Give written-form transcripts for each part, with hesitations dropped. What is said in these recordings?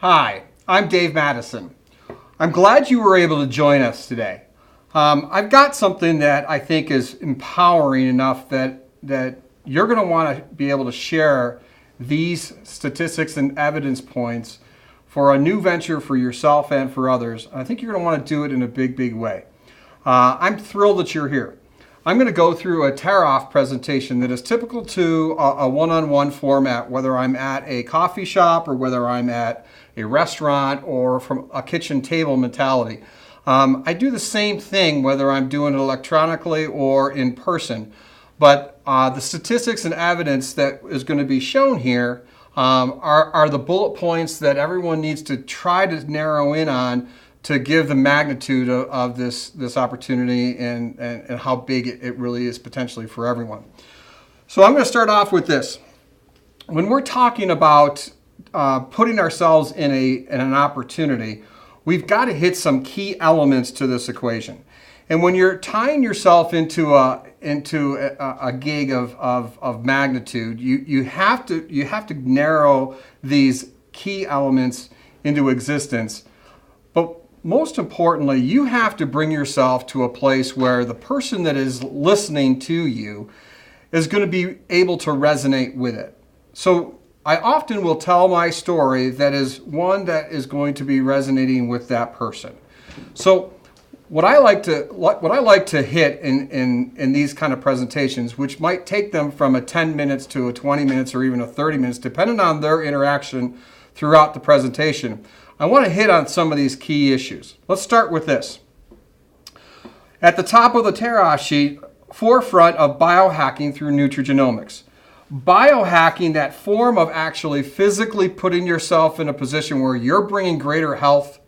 Hi, I'm Dave Matteson. I'm glad you were able to join us today. I've got something that I think is empowering enough that you're going to want to be able to share these statistics and evidence points for a new venture for yourself and for others. I think you're going to want to do it in a big way. I'm thrilled that you're here. I'm going to go through a TearOff presentation that is typical to a one-on-one format, whether I'm at a coffee shop or whether I'm at a restaurant or from a kitchen table mentality. I do the same thing whether I'm doing it electronically or in person, but the statistics and evidence that is going to be shown here are the bullet points that everyone needs to try to narrow in on to give the magnitude of this opportunity and how big it really is potentially for everyone. So I'm going to start off with this. When we're talking about putting ourselves in an opportunity, we've got to hit some key elements to this equation. And when you're tying yourself into a gig of magnitude, you have to narrow these key elements into existence. But most importantly, you have to bring yourself to a place where the person that is listening to you is going to be able to resonate with it. So I often will tell my story that is one that is going to be resonating with that person. So what I like to hit in these kind of presentations, which might take them from a 10 minutes to a 20 minutes or even a 30 minutes, depending on their interaction throughout the presentation, I want to hit on some of these key issues. Let's start with this. At the top of the TearOff sheet, forefront of biohacking through nutrigenomics. Biohacking, that form of actually physically putting yourself in a position where you're bringing greater health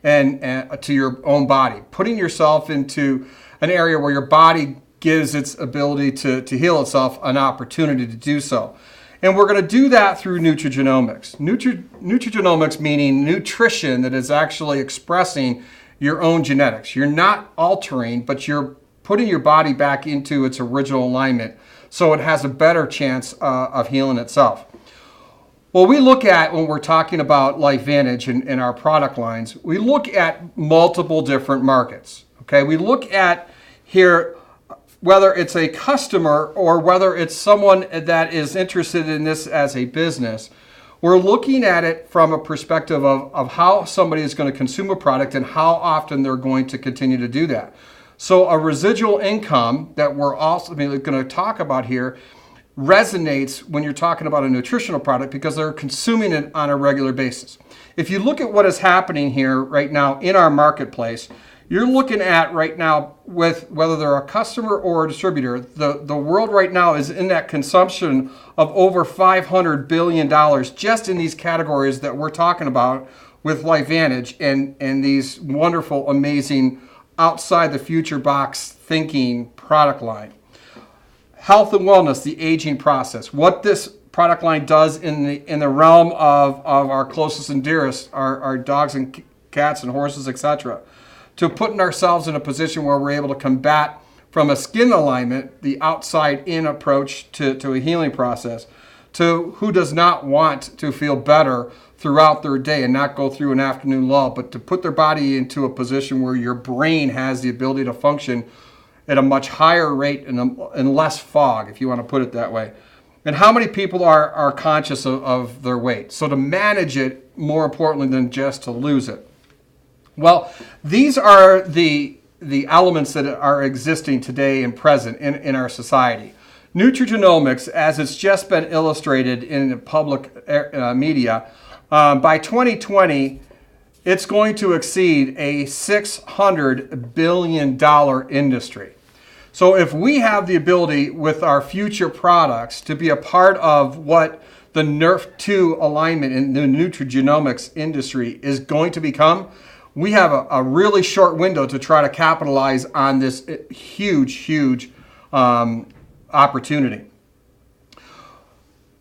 and to your own body, putting yourself into an area where your body gives its ability to heal itself an opportunity to do so. And we're going to do that through nutrigenomics. Nutrigenomics meaning nutrition that is actually expressing your own genetics. You're not altering, but you're putting your body back into its original alignment so it has a better chance of healing itself. Well, we look at, when we're talking about LifeVantage and our product lines, we look at multiple different markets. Okay, we look at here whether it's a customer or whether it's someone that is interested in this as a business. We're looking at it from a perspective of how somebody is going to consume a product and how often they're going to continue to do that. So a residual income that we're also going to talk about here resonates when you're talking about a nutritional product because they're consuming it on a regular basis. If you look at what is happening here right now in our marketplace, you're looking at right now with whether they're a customer or a distributor, the world right now is in that consumption of over $500 billion just in these categories that we're talking about with LifeVantage and these wonderful, amazing, outside the future box thinking product line. Health and wellness, the aging process. What this product line does in the realm of our closest and dearest, our dogs and cats and horses, etc., to putting ourselves in a position where we're able to combat from a skin alignment, the outside-in approach to a healing process, to who does not want to feel better throughout their day and not go through an afternoon lull, but to put their body into a position where your brain has the ability to function at a much higher rate and less fog, if you want to put it that way. And how many people are conscious of their weight? So to manage it, more importantly than just to lose it. Well, these are the elements that are existing today and present in our society. Nutrigenomics, as it's just been illustrated in the public media, by 2020, it's going to exceed a $600 billion industry. So if we have the ability with our future products to be a part of what the NERF2 alignment in the nutrigenomics industry is going to become, we have a really short window to try to capitalize on this huge opportunity.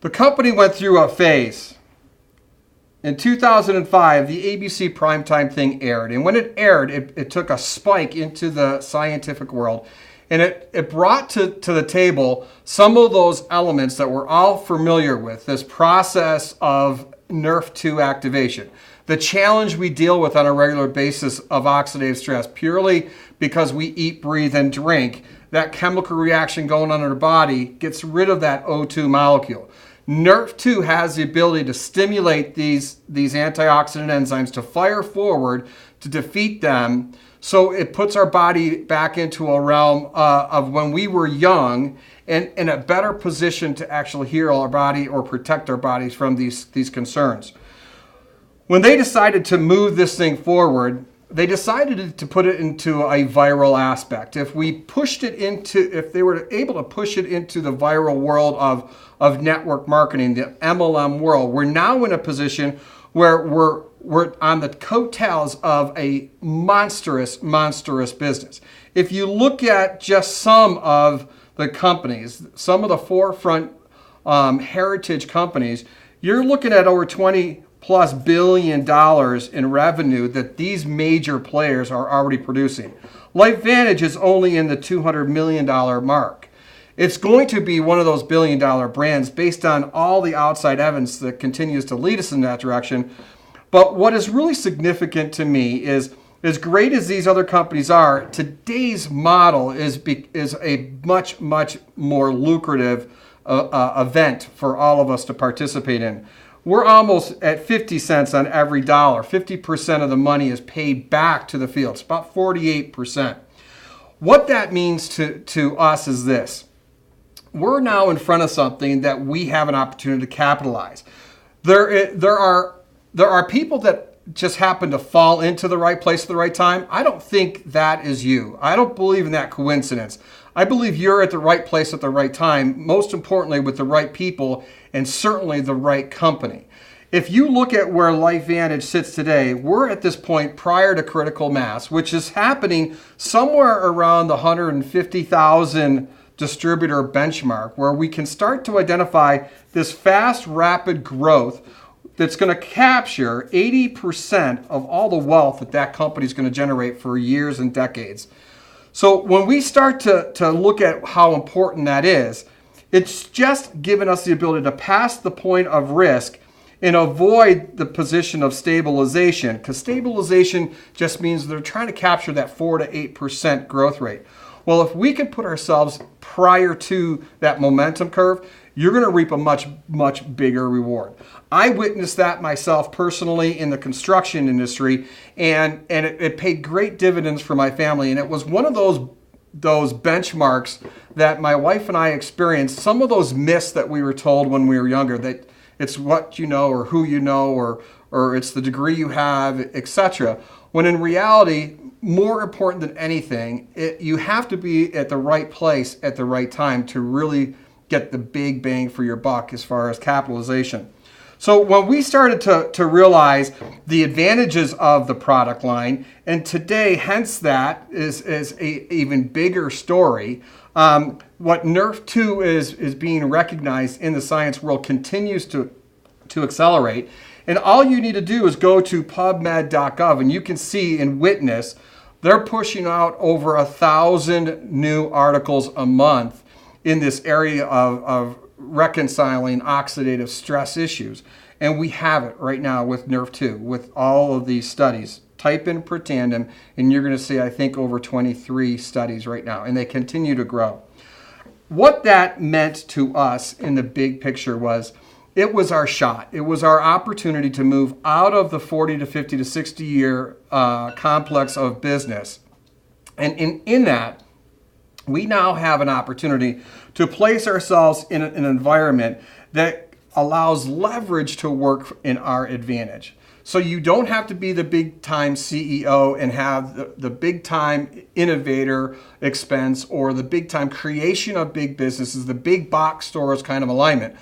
The company went through a phase. In 2005, the ABC primetime thing aired. And when it aired, it took a spike into the scientific world. And it brought to the table some of those elements that we're all familiar with, this process of NERF2 activation. the challenge we deal with on a regular basis of oxidative stress, purely because we eat, breathe, and drink, that chemical reaction going on in our body gets rid of that O2 molecule. NRF2 has the ability to stimulate these antioxidant enzymes to fire forward to defeat them. So it puts our body back into a realm of when we were young and in a better position to actually heal our body or protect our bodies from these concerns. When they decided to move this thing forward, they decided to put it into a viral aspect. If they were able to push it into the viral world of network marketing, the MLM world, we're now in a position where we're on the coattails of a monstrous business. If you look at just some of the companies, some of the forefront heritage companies, you're looking at over $20+ billion in revenue that these major players are already producing. LifeVantage is only in the $200 million mark. It's going to be one of those billion-dollar brands based on all the outside evidence that continues to lead us in that direction. But what is really significant to me is, as great as these other companies are, today's model is a much more lucrative event for all of us to participate in. We're almost at 50 cents on every dollar. 50% of the money is paid back to the field. It's about 48%. What that means to us is this. We're now in front of something that we have an opportunity to capitalize. There are people that just happen to fall into the right place at the right time. I don't think that is you. I don't believe in that coincidence. I believe you're at the right place at the right time, most importantly with the right people and certainly the right company. If you look at where LifeVantage sits today, we're at this point prior to critical mass, which is happening somewhere around the 150,000 distributor benchmark, where we can start to identify this fast, rapid growth that's going to capture 80% of all the wealth that company is going to generate for years and decades. So when we start to look at how important that is, it's just given us the ability to pass the point of risk and avoid the position of stabilization, because stabilization just means they're trying to capture that 4 to 8% growth rate. Well, if we can put ourselves prior to that momentum curve, you're going to reap a much bigger reward. I witnessed that myself personally in the construction industry, and it paid great dividends for my family. And it was one of those benchmarks that my wife and I experienced. Some of those myths that we were told when we were younger, that it's what you know or who you know or it's the degree you have, etc. When in reality, more important than anything, you have to be at the right place at the right time to really get the big bang for your buck as far as capitalization. So when we started to realize the advantages of the product line, and today, hence that is a even bigger story, what NRF2 is being recognized in the science world continues to accelerate. And all you need to do is go to pubmed.gov and you can see and witness they're pushing out over 1,000 new articles a month in this area of reconciling oxidative stress issues. And we have it right now with NRF2, with all of these studies. Type in Pretandem, and you're going to see, I think, over 23 studies right now, and they continue to grow. What that meant to us in the big picture was, it was our shot. It was our opportunity to move out of the 40 to 50 to 60 year complex of business. And in that, we now have an opportunity to place ourselves in an environment that allows leverage to work in our advantage. So you don't have to be the big time CEO and have the big time innovator expense or the big time creation of big businesses, the big box stores kind of alignment.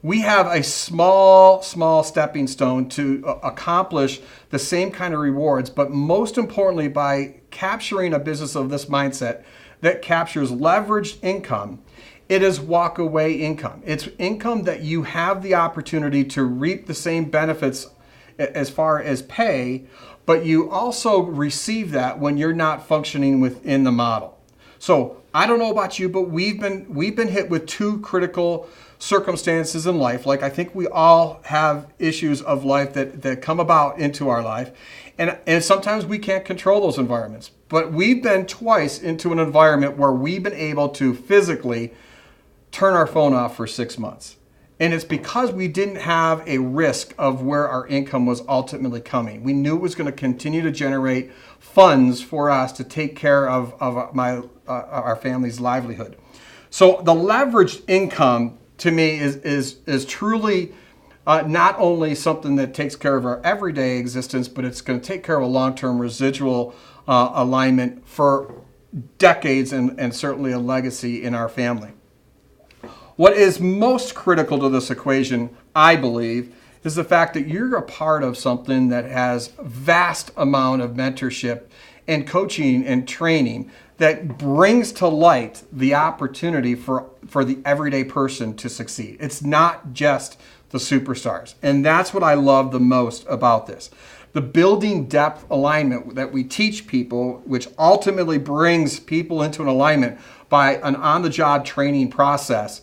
We have a small stepping stone to accomplish the same kind of rewards, but most importantly, by capturing a business of this mindset that captures leveraged income, it is walk away income. It's income that you have the opportunity to reap the same benefits as far as pay, but you also receive that when you're not functioning within the model. So I don't know about you, but we've been hit with two critical circumstances in life. Like I think we all have issues of life that come about into our life. And sometimes we can't control those environments. But we've been twice into an environment where we've been able to physically turn our phone off for 6 months. And it's because we didn't have a risk of where our income was ultimately coming. We knew it was going to continue to generate funds for us to take care of our family's livelihood. So the leveraged income to me is truly not only something that takes care of our everyday existence, but it's going to take care of a long-term residual alignment for decades and certainly a legacy in our family. What is most critical to this equation, I believe, is the fact that you're a part of something that has vast amount of mentorship and coaching and training that brings to light the opportunity for the everyday person to succeed. It's not just the superstars. And that's what I love the most about this. The building depth alignment that we teach people, which ultimately brings people into an alignment by an on-the-job training process,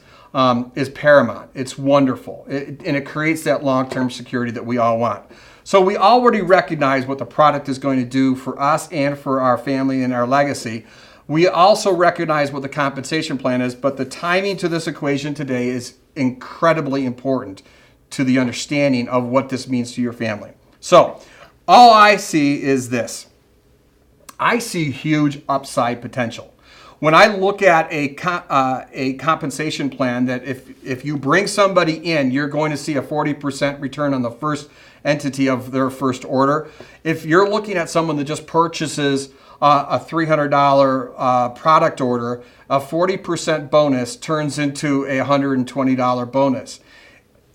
is paramount. It's wonderful. And it creates that long-term security that we all want. So we already recognize what the product is going to do for us and for our family and our legacy. We also recognize what the compensation plan is, but the timing to this equation today is incredibly important to the understanding of what this means to your family. So all I see is this. I see huge upside potential. When I look at a compensation plan that if you bring somebody in, you're going to see a 40% return on the first entity of their first order. If you're looking at someone that just purchases a $300 product order, a 40% bonus turns into a $120 bonus.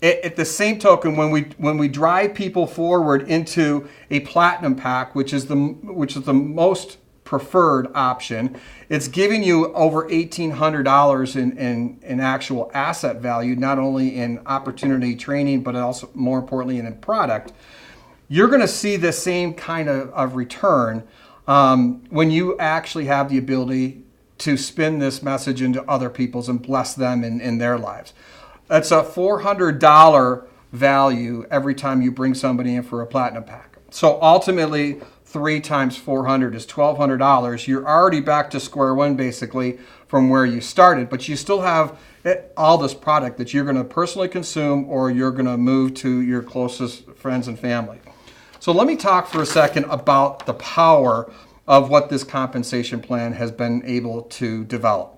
At the same token, when we drive people forward into a platinum pack, which is the most preferred option, it's giving you over $1,800 in actual asset value, not only in opportunity training, but also more importantly in product. You're going to see the same kind of return when you actually have the ability to spin this message into other people's and bless them in their lives. That's a $400 value every time you bring somebody in for a platinum pack. So ultimately, 3 times 400 is $1,200. You're already back to square one basically from where you started, but you still have all this product that you're going to personally consume or you're going to move to your closest friends and family. So let me talk for a second about the power of what this compensation plan has been able to develop.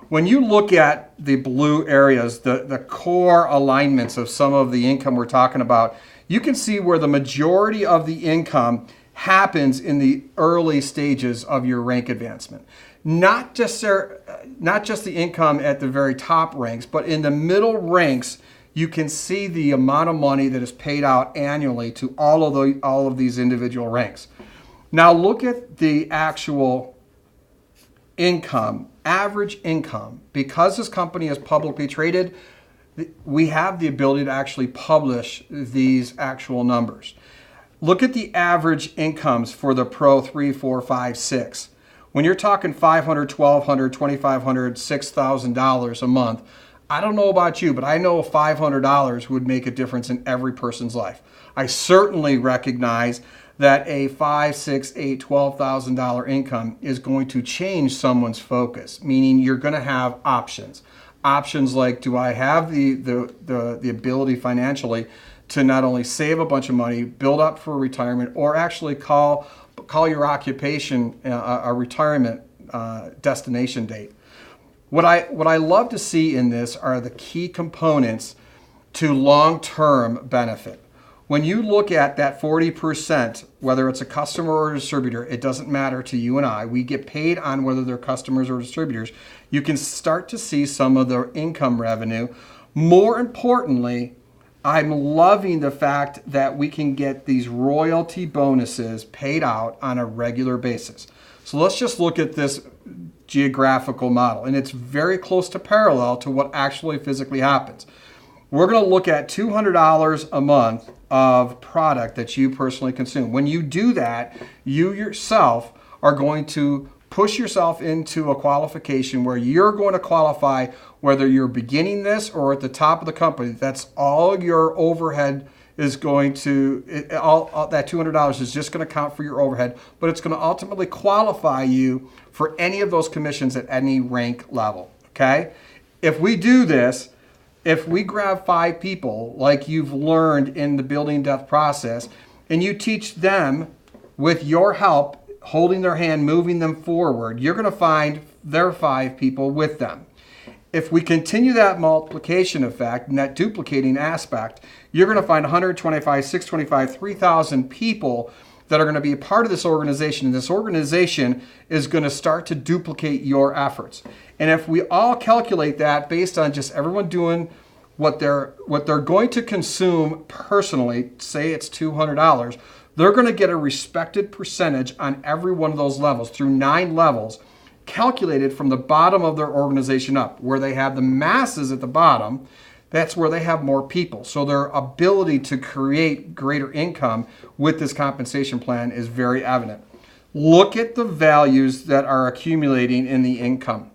When you look at the blue areas, the core alignments of some of the income we're talking about, you can see where the majority of the income happens in the early stages of your rank advancement. Not just the income at the very top ranks, but in the middle ranks, you can see the amount of money that is paid out annually to all of these individual ranks. Now look at the actual income, average income. Because this company is publicly traded, we have the ability to actually publish these actual numbers. Look at the average incomes for the Pro 3, 4, 5, 6. When you're talking $500, $1,200, $2,500, $6,000 a month, I don't know about you, but I know $500 would make a difference in every person's life. I certainly recognize that a $5,000, $6,000, $8,000, $12,000 income is going to change someone's focus, meaning you're going to have options. Options like, do I have the ability financially to not only save a bunch of money, build up for retirement, or actually call your occupation a retirement destination date. What I love to see in this are the key components to long-term benefit. When you look at that 40%, whether it's a customer or a distributor, it doesn't matter to you and I. We get paid on whether they're customers or distributors. You can start to see some of their income revenue. More importantly, I'm loving the fact that we can get these royalty bonuses paid out on a regular basis. So let's just look at this geographical model, and it's very close to parallel to what actually physically happens. We're going to look at $200 a month of product that you personally consume. When you do that, you yourself are going to push yourself into a qualification where you're going to qualify whether you're beginning this or at the top of the company. That's all your overhead is going to, all that $200 is just going to count for your overhead, but it's going to ultimately qualify you for any of those commissions at any rank level, okay? If we do this, if we grab 5 people like you've learned in the building depth process, and you teach them with your help, holding their hand, moving them forward, you're going to find their 5 people with them. If we continue that multiplication effect and that duplicating aspect, you're going to find 125, 625, 3,000 people that are going to be a part of this organization. And this organization is going to start to duplicate your efforts. And if we all calculate that based on just everyone doing what they're going to consume personally, say it's $200, they're going to get a respected percentage on every one of those levels through 9 levels, calculated from the bottom of their organization up. Where they have the masses at the bottom, that's where they have more people. So their ability to create greater income with this compensation plan is very evident. Look at the values that are accumulating in the income.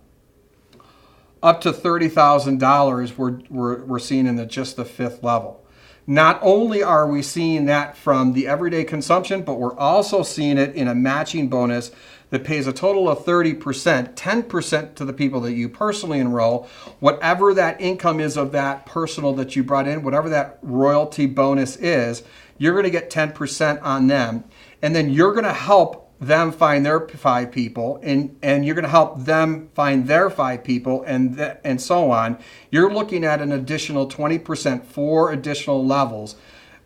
Up to $30,000 we're seeing in just the 5th level. Not only are we seeing that from the everyday consumption, but we're also seeing it in a matching bonus that pays a total of 30%, 10% to the people that you personally enroll. Whatever that income is of that personal that you brought in, whatever that royalty bonus is, you're going to get 10% on them. And then you're going to help them find their 5 people, and you're going to help them find their 5 people, and so on. You're looking at an additional 20%, 4 additional levels,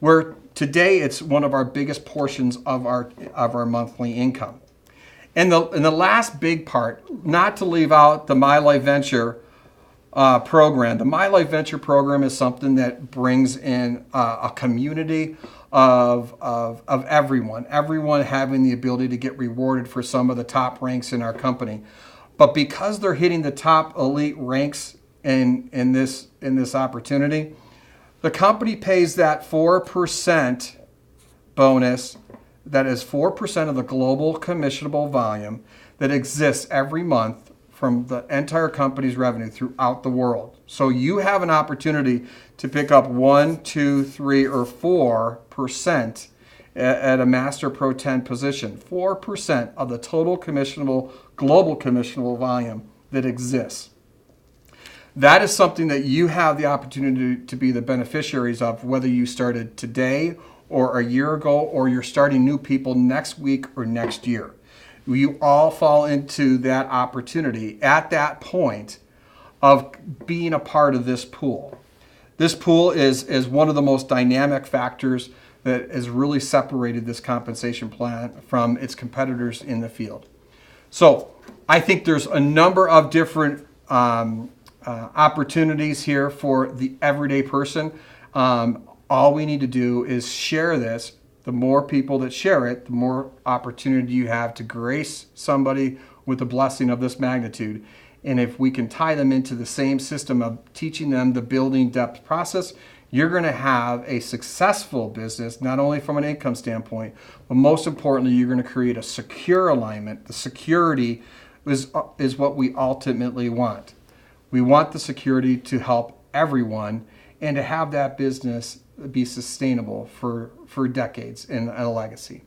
where today it's one of our biggest portions of our monthly income. And the last big part, not to leave out the My Life Venture program. The My Life Venture program is something that brings in a community of everyone having the ability to get rewarded for some of the top ranks in our company. But because they're hitting the top elite ranks in this opportunity, the company pays that 4% bonus. That is 4% of the global commissionable volume that exists every month from the entire company's revenue throughout the world. So you have an opportunity to pick up 1, 2, 3, or 4% at a Master Pro 10 position. 4% of the total global commissionable volume that exists. That is something that you have the opportunity to be the beneficiaries of, whether you started today or a year ago, or you're starting new people next week or next year. You all fall into that opportunity at that point of being a part of this pool. This pool is one of the most dynamic factors that has really separated this compensation plan from its competitors in the field. So I think there's a number of different opportunities here for the everyday person. All we need to do is share this. The more people that share it, the more opportunity you have to grace somebody with a blessing of this magnitude. And if we can tie them into the same system of teaching them the building depth process, you're going to have a successful business, not only from an income standpoint, but most importantly, you're going to create a secure alignment. The security is what we ultimately want. We want the security to help everyone and to have that business be sustainable for decades and a legacy.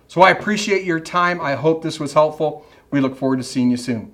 So I appreciate your time. I hope this was helpful. We look forward to seeing you soon.